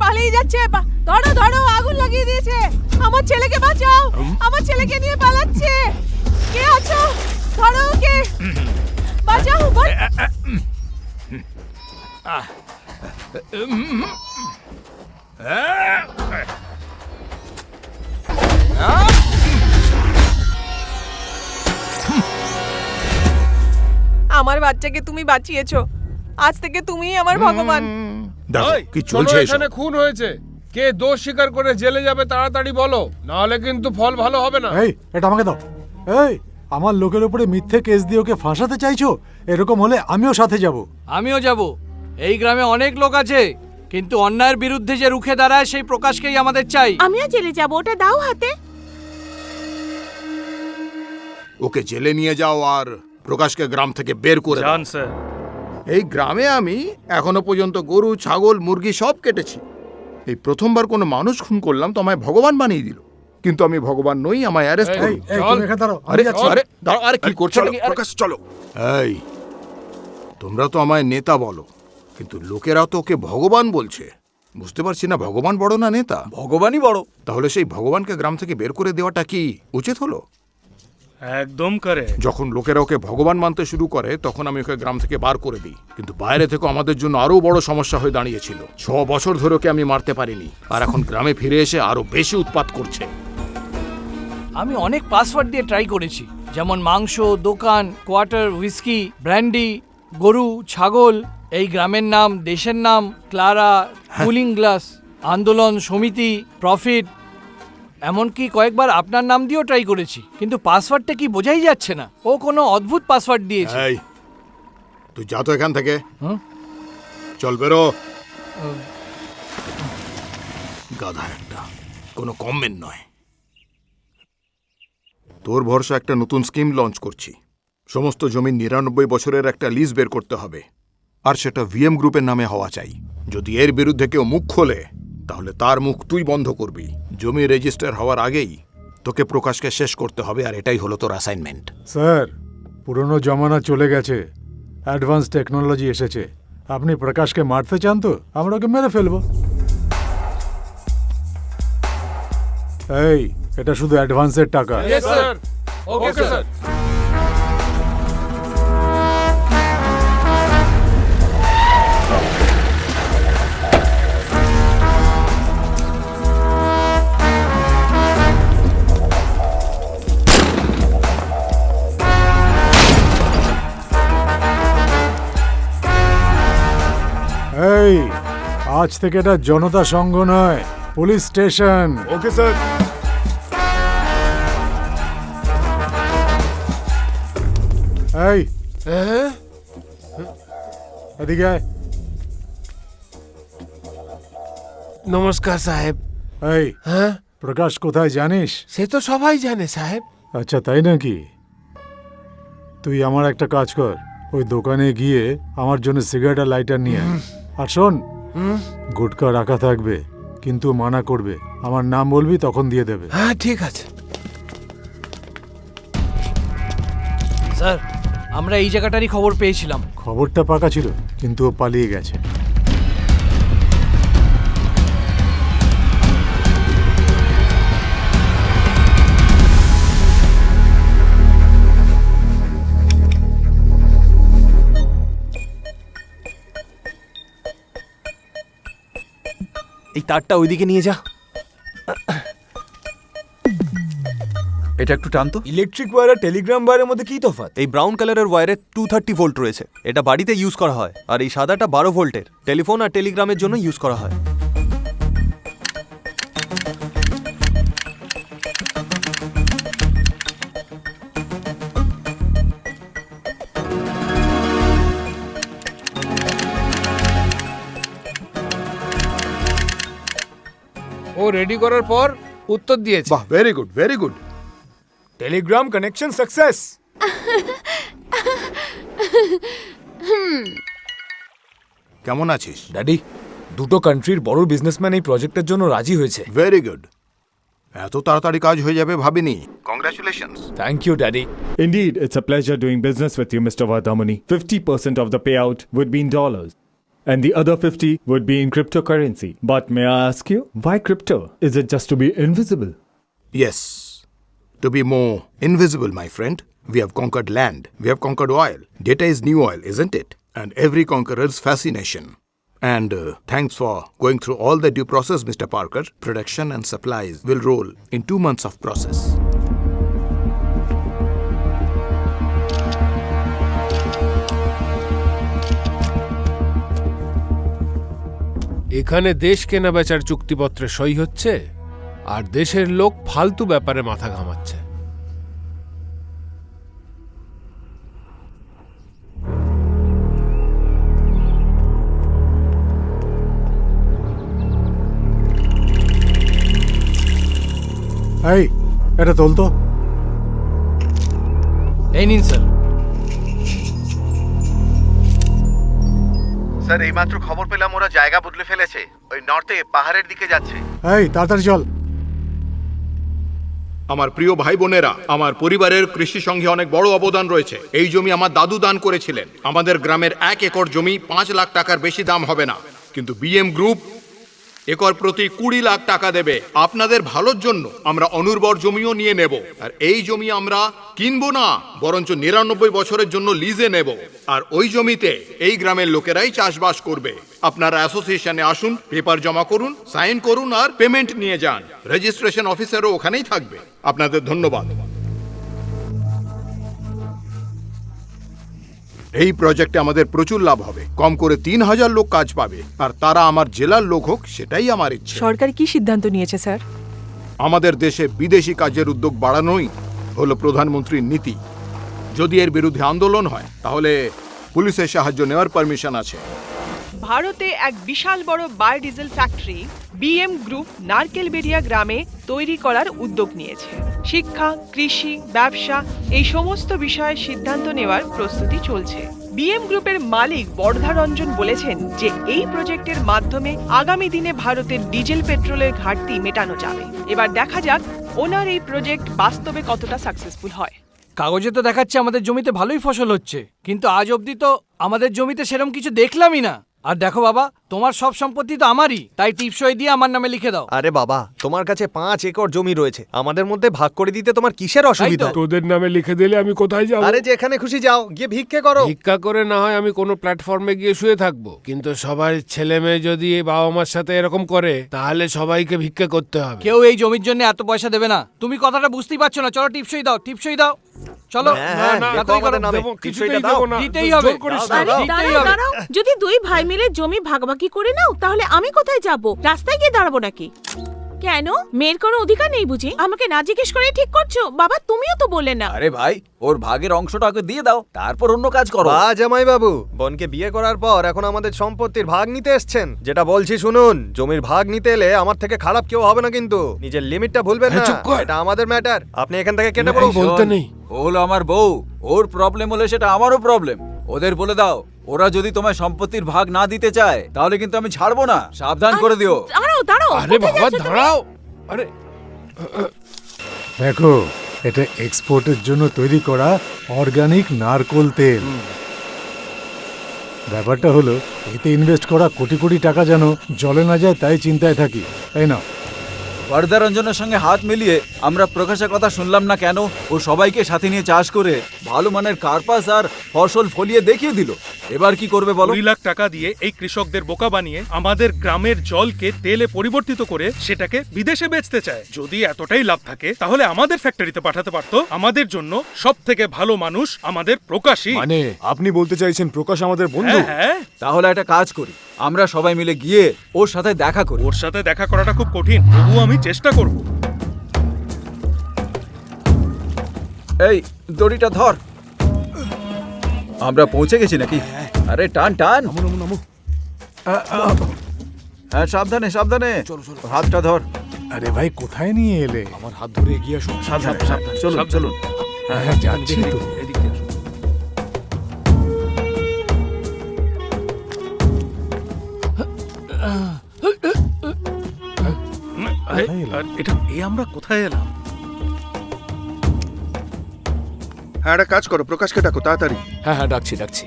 পালিয়ে যাচ্ছে। ধরো ধরো, আগুন লাগিয়ে দিয়েছে। আমার ছেলেকে বাঁচাও, আমার ছেলেকে নিয়ে পালাচ্ছে। কে আছো? ধরো ওকে, বাঁচাও। আমার বাচ্চাকে তুমি বাঁচিয়েছো, আজ থেকে তুমিই আমার ভগবান। দেখো কি চলছে এখানে খুন হয়েছে, কে দোষ স্বীকার করে জেলে যাবে তাড়াতাড়ি বলো, নাহলে কিন্তু ফল ভালো হবে না। এই এটা আমাকে দাও। এই আমার লোকের উপরে মিথ্যে কেস দিয়ে ওকে ফাঁসাতে চাইছো? এরকম হলে আমিও সাথে যাব। আমিও যাব। এই গ্রামে অনেক লোক আছে, কিন্তু অন্যায়ের বিরুদ্ধে যে রুখে দাঁড়ায় সেই প্রকাশকেই আমাদের চাই। আমিও জেলে যাব, ওটা দাও হাতে। ওকে জেলে নিয়ে যাও আর প্রকাশকে গ্রাম থেকে বের করে দাও। স্যার, এই গ্রামে আমি এখনো পর্যন্ত গরু, ছাগল, মুরগি সব কেটেছি। এই প্রথমবার কোনো মানুষ খুন করলাম তো আমায় ভগবান বানিয়ে দিল। কিন্তু আমি ভগবান নই, আমায় অ্যারেস্ট এই করুন। এই তুমি এখানে দাঁড়াও, আমি আরে যাচ্ছি। আরে দাঁড়াও, আরে কি করছো চলো নাকি? আরে- প্রকাশ চলো। এই তোমরা তো আমায় নেতা বলো, কিন্তু লোকেরা তো ওকে ভগবান বলছে। বুঝতে পারছি না ভগবান বড় না নেতা। ভগবানই বড়। তাহলে সেই ভগবানকে গ্রাম থেকে বের করে দেওয়াটা কি উচিত হলো? একদম করে। যখন লোকেরা ওকে ভগবান মানতে শুরু করে তখন আমি ওকে গ্রাম থেকে বার করে দিই। কিন্তু বাইরে থেকে আমাদের জন্য আরো বড় সমস্যা হয়ে দাঁড়িয়েছিল। 6 বছর ধরে ওকে আমি মারতে পারিনি, আর এখন গ্রামে ফিরে এসে আরো বেশি উৎপাত করছে। আমি অনেক পাসওয়ার্ড দিয়ে ট্রাই করেছি, যেমন মাংস, দোকান, কোয়ার্টার, হুইস্কি, ব্র্যান্ডি, গরু, ছাগল, এই গ্রামের নাম, দেশের নাম, ক্লারা, কুলিং গ্লাস, আন্দোলন সমিতি, প্রফিট, এমনকি কয়েকবার আপনার নাম দিয়েও ট্রাই করেছি, কিন্তু পাসওয়ার্ডটা কি বোঝাই যাচ্ছে না। ও কোনো অদ্ভুত পাসওয়ার্ড দিয়েছে। এই তুই যা তো এখান থেকে। হুম? চল বেরো। গাধা একটা, কোনো কমমেন্ট নয়। তোর ভরসা একটা নতুন স্কিম লঞ্চ করছি। সমস্ত জমি 99 বছরের একটা লিজ বের করতে হবে, আর সেটা ভিএম গ্রুপের নামে হওয়া চাই। যদি এর বিরুদ্ধে কেউ মুখ খোলে তাহলে তার মুখ তুই বন্ধ করবি। জমি রেজিস্টার হওয়ার আগেই তোকে প্রকাশকে শেষ করতে হবে, আর এটাই হলো তোর অ্যাসাইনমেন্ট। স্যার, পুরনো জমানা চলে গেছে, অ্যাডভান্স টেকনোলজি এসেছে। আপনি প্রকাশকে মারতে চান তো আমরা ওকে মেরে ফেলবো। এই এটা শুধু অ্যাডভান্সের টাকা। Sir, okay sir. এই আজ থেকে এটা জনতা সংঘ নয়, পুলিশ স্টেশন। Okay sir. এই এদিকে আয়। নমস্কার সাহেব। এই হ্যাঁ, প্রকাশ কোথায় জানিস? সে তো সবাই জানে সাহেব। আচ্ছা তাই নাকি? তুই আমার একটা কাজ কর, ওই দোকানে গিয়ে আমার জন্য সিগারেট আর লাইটার নিয়ে আয়। আর শোন, গুটকা রাখা থাকবে, কিন্তু মানা করবে। আমার নাম বলবি, তখন দিয়ে দেবে। হ্যাঁ ঠিক আছে। স্যার, আমরা এই জায়গাটারই খবর পেয়েছিলাম। খবরটা পাকা ছিল, কিন্তু ও পালিয়ে গেছে। এই তারটা ওইদিকে নিয়ে যা। এটা একটু টানতো। ইলেকট্রিক ওয়্যার আর টেলিগ্রাম ওয়্যারের মধ্যে কি তফাৎ? এই ব্রাউন কালারের ওয়্যারে 230 ভোল্ট রয়েছে, এটা বাড়িতে ইউজ করা হয়। আর এই সাদাটা 12 ভোল্টের, টেলিফোন আর টেলিগ্রামের জন্য ইউজ করা হয়। ও রেডি করার পর উত্তর দিয়েছে। বাহ, very good, very good. Telegram connection success. কেমন আছিস? ড্যাডি, দুটো কান্ট্রির বড় বিজনেসম্যান এই প্রজেক্টের জন্য রাজি হয়েছে। Very good. এত তাড়াতাড়ি কাজ হয়ে যাবে ভাবিনি। Congratulations. Thank you daddy. Indeed, it's a pleasure doing business with you, Mr. Vardhamani. 50% of the payout would be in dollars. and the other 50 would be in cryptocurrency. But may I ask you, why crypto? Is it just to be invisible? Yes. To be more invisible, my friend, we have conquered land. We have conquered oil. Data is new oil, isn't it? And every conqueror's fascination. And thanks for going through all the due process, Mr. Parker. Production and supplies will roll in 2 months of process. এখানে দেশ কেনা বেচার চুক্তিপত্রে সই হচ্ছে আর দেশের লোক ফালতু ব্যাপারে মাথা ঘামাচ্ছে। এই এটা তোল তো। এই নিন স্যার। স্যার এইমাত্র খবর পেলাম ওরা জায়গা বদলে ফেলেছে, ওই নর্থে পাহাড়ের দিকে যাচ্ছে। এই তাড়াতাড়ি চল। আমার প্রিয় ভাই বোনেরা, আমার পরিবারের কৃষি সঙ্গে অনেক বড় অবদান রয়েছে। এই জমি আমার দাদু দান করেছিলেন। আমাদের গ্রামের 1 একর জমি 5 লাখ টাকার বেশি দাম হবে না, কিন্তু বিএম গ্রুপ একর প্রতি 20 লাখ টাকা দেবে। আপনাদের ভালোর জন্য আমরা অনুর্বর জমিও নিয়ে নেব, আর এই জমি আমরা কিনবো না, বরঞ্চ 99 বছরের জন্য লিজে নেব। আর ওই জমিতে এই গ্রামের লোকেরাই চাষবাস করবে। আপনারা অ্যাসোসিয়েশনে আসুন, পেপার জমা করুন, সাইন করুন আর পেমেন্ট নিয়ে যান। রেজিস্ট্রেশন অফিসারও ওখানেই থাকবে। আপনাদের ধন্যবাদ। এই প্রজেক্টে আমাদের প্রচুর লাভ হবে। কম করে 3000 লোক কাজ পাবে, আর তারা আমার জেলার লোক হোক, সেটাই আমার ইচ্ছে। সরকার কি সিদ্ধান্ত নিয়েছে স্যার? আমাদের দেশে বিদেশি কাজের উদ্যোগ বাড়ানোই হলো প্রধানমন্ত্রীর নীতি। যদি এর বিরুদ্ধে আন্দোলন হয়, তাহলে পুলিশের সাহায্য নেওয়ার পারমিশন আছে। ভারতে এক বিশাল বড় বায়োডিজেল ফ্যাক্টরি বিএম গ্রুপ নারকেলবেড়িয়া গ্রামে তৈরি করার উদ্যোগ নিয়েছে। শিক্ষা, কৃষি, ব্যবসা এই সমস্ত বিষয়ে সিদ্ধান্ত নেওয়ার প্রস্তুতি চলছে। বিএম গ্রুপের মালিক বর্ধা রঞ্জন বলেছেন যে এই প্রজেক্টের মাধ্যমে আগামী দিনে ভারতের ডিজেল পেট্রোলের ঘাটতি মেটানো যাবে। এবার দেখা যাক ওনার এই প্রজেক্ট বাস্তবে কতটা সাকসেসফুল হয়। কাগজে তো দেখাচ্ছে আমাদের জমিতে ভালোই ফসল হচ্ছে, কিন্তু আজ অবধি তো আমাদের জমিতে সেরকম কিছু দেখলামই না। আর দেখো বাবা, তোমার সব সম্পত্তি তো আমারই, তাই টিপসই দিয়ে আমার নামে লিখে দাও। আরে বাবা, তোমার কাছে 5 একর জমি রয়েছে, আমাদের মধ্যে ভাগ করে দিতে তোমার কিসের অসুবিধা? তোদের নামে লিখে দিলে আমি কোথায় যাব? আরে যেখানে খুশি যাও, গিয়ে ভিক্ষে করো। ভিক্ষা করে না হয় আমি কোনো প্ল্যাটফর্মে গিয়ে শুয়ে থাকবো, কিন্তু সবার ছেলে মেয়ে যদি বাবা মার সাথে এরকম করে, তাহলে সবাইকে ভিক্ষা করতে হবে। কেউ এই জমির জন্য এত পয়সা দেবে না। তুমি কথাটা বুঝতেই পারছো না। চলো টিপসই দাও, টিপসই দাও। চলো, তাড়াতাড়ি করো। কিছুতেই দেবো না, দিতেই হবে। জোর করিস না। দিতেই হবে। যদি 2 ভাই মিলে জমি ভাগাভাগি করে নাও, তাহলে আমি কোথায় যাব? রাস্তায় গিয়ে দাঁড়াবো নাকি? কেন, মেয়ের কোনো অধিকার নেই বুঝি? আমাকে না জিজ্ঞেস করে ঠিক করছো? বাবা তুমিও তো বললে না। আরে ভাই, ওর ভাগের অংশটা ওকে দিয়ে দাও, তারপর অন্য কাজ করো। জামাই বাবু, বোনকে বিয়ে করার পর এখন আমাদের সম্পত্তির ভাগ নিতে এসছেন। যেটা বলছি শুনুন, জমির ভাগ নিতে এলে আমার থেকে খারাপ কেউ হবে না, কিন্তু নিজের লিমিটটা ভুলবেন না। এটা আমাদের ম্যাটার। আপনি এখান থেকে কেটে পড়ুন। বলতে নেই। ও হলো আমার বউ, ওর প্রবলেম হলে সেটা আমারও প্রবলেম। ওদের বলে দাও, ওরা যদি তোমায় সম্পত্তির ভাগ না দিতে চায়, তাহলে কিন্তু আমি ছাড়বো না। সাবধান করে দিও। দাঁড়াও দাঁড়াও। আরে বাবা দাঁড়াও। আরে দেখো, এটা এক্সপোর্টের জন্য তৈরি করা অর্গানিক নারকোল তেল। ব্যাপারটা হলো, এতে ইনভেস্ট করা কোটি কোটি টাকা যেন জলে না যায়, তাই চিন্তায় থাকি, তাই না? বর্ধা রঞ্জনের সঙ্গে হাত মিলিয়ে আমরা প্রকাশের কথা শুনলাম না কেন? ও সবাইকে সাথে নিয়ে চাষ করে ভালো মানের কার্পাস আর ফসল ফলিয়ে দেখিয়ে দিল। এবার কি করবে বলো? 2 লাখ টাকা দিয়ে এই কৃষকদের বোকা বানিয়ে আমাদের গ্রামের জলকে তেলে পরিবর্তিত করে সেটাকে বিদেশে বেচতে চায়। যদি এতটাই লাভ থাকে, তাহলে আমাদের ফ্যাক্টরিতে পাঠাতে পারতো। আমাদের জন্য সব থেকে ভালো মানুষ আমাদের প্রকাশই। মানে আপনি বলতে চাইছেন প্রকাশ আমাদের বন্ধু? হ্যাঁ, তাহলে একটা কাজ করি, আমরা সবাই মিলে গিয়ে ওর সাথে দেখা করি। ওর সাথে দেখা করাটা খুব কঠিন, তবুও আমি চেষ্টা করব। এই দড়িটা ধর। আমরা পৌঁছে গেছি নাকি? আরে টান টান। হ্যাঁ, সাবধানে সাবধানে। হাতটা ধর। আরে ভাই, কোথায় নিয়ে এলে? আমার হাত ধরে এগিয়ে আসুন। সাবধানে সাবধানে। চলুন চলুন। হ্যাঁ, যাচ্ছি তো। এদিক দিয়ে আসুন। আরে, আমরা কোথায় এলাম? হ্যাঁ, একটা কাজ করো, প্রকাশকে ডাকো তাড়াতাড়ি। হ্যাঁ হ্যাঁ, ডাকছি ডাকছি।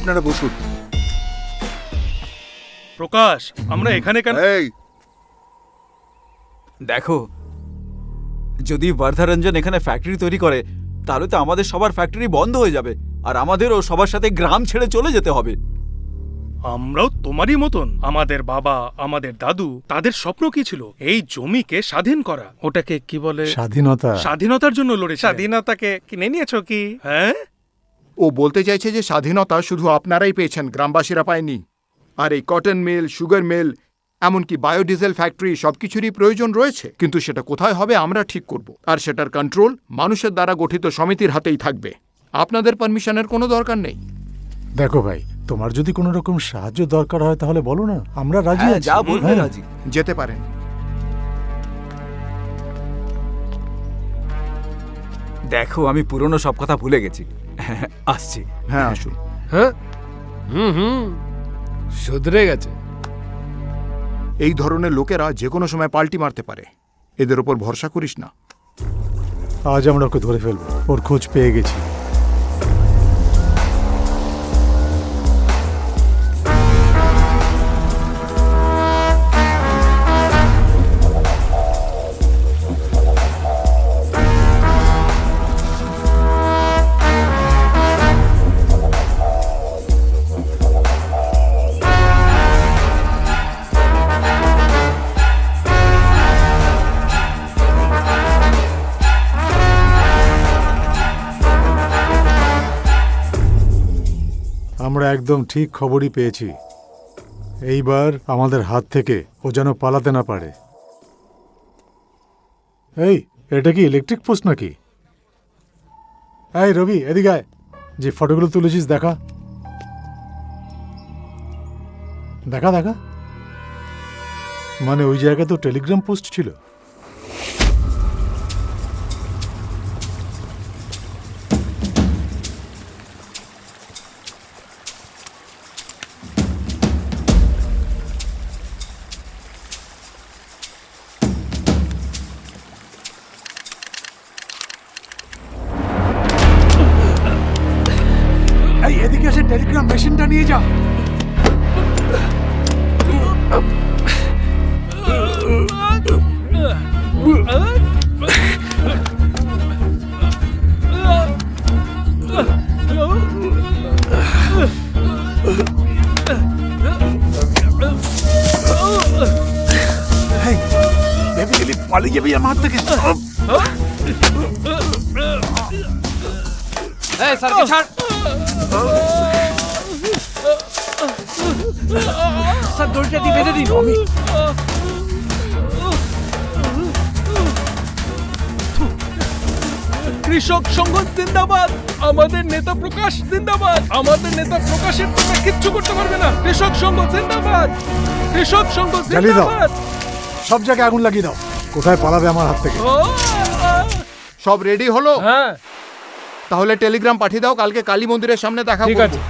আপনারা বসুন। প্রকাশ, আমরা এখানে কেন? এই দেখো, যদি বর্ধারঞ্জন এখানে ফ্যাক্টরি তৈরি করে তাহলে তো আমাদের সবার ফ্যাক্টরি বন্ধ হয়ে যাবে, আর আমাদেরও সবার সাথে গ্রাম ছেড়ে চলে যেতে হবে। আমরাও তোমারই মতন। আমাদের বাবা, আমাদের দাদু, তাদের স্বপ্ন কি ছিল? এই জমিকে স্বাধীন করা। ওটাকে কি বলে? স্বাধীনতা। স্বাধীনতার জন্য লড়েছে। স্বাধীনতাকে কিনে নিয়েছো কি? হ্যাঁ, ও বলতে চাইছে যে স্বাধীনতা শুধু আপনারাই পেয়েছেন, গ্রামবাসীরা পায়নি। আর এই কটন মিল, সুগার মিল, এমনকি বায়োডিজেল ফ্যাক্টরি সবকিছুরই প্রয়োজন রয়েছে, কিন্তু সেটা কোথায় হবে আমরা ঠিক করব। আর সেটার কন্ট্রোল মানুষের দ্বারা গঠিত সমিতির হাতেই থাকবে। আপনাদের পারমিশনের কোনো দরকার নেই। দেখো ভাই, তোমার যদি কোনো রকম সাহায্য দরকার হয় তাহলে বলো না, আমরা রাজি হ্যাঁ, আছি। যা বলবে হ্যাঁ। রাজি। যেতে পারেন। দেখো, আমি পুরনো সব কথা ভুলে গেছি। আসছি। হ্যাঁ, আসুন। হ্যাঁ, শুধরে গেছে। এই ধরনের লোকেরা যে কোনো সময় পাল্টি মারতে পারে, এদের ওপর ভরসা করিস না। আজ আমরা ওকে ধরে ফেলবো, ওর খোঁজ পেয়ে গেছি। আমরা একদম ঠিক খবরই পেয়েছি। এইবার আমাদের হাত থেকে ও যেন পালাতে না পারে। এই, এটা কি ইলেকট্রিক পোস্ট নাকি? এই রবি, এদিকে আয়। যে ফটোগুলো তুলেছিস দেখা দেখা দেখা। মানে ওই জায়গায় তো টেলিগ্রাম পোস্ট ছিল। এই, এদিকে এসে টেলিগ্রাম মেশিনটা নিয়ে যা। ভেবে পালিয়ে যাবি আমার হাত থেকে। এই স্যারকে ছাড়। স্যার, দড়িটা দিয়ে বেঁধে দিন। আমি কৃষক সংঘ জিন্দাবাদ। আমাদের নেতা প্রকাশ জিন্দাবাদ। আমাদের নেতা প্রকাশের তোমরা কিচ্ছু করতে পারবে না। কৃষক সংঘ জিন্দাবাদ। কৃষক সংঘ জ্বালিয়ে দাও। জিন্দাবাদ। সব জায়গায় আগুন লাগিয়ে দাও। কোথায় পালাবে আমার হাত থেকে? সব রেডি হলো? হ্যাঁ, তাহলে টেলিগ্রাম পাঠিয়ে দাও, কালকে কালী মন্দিরের সামনে দেখা ঠিক করব। আছে।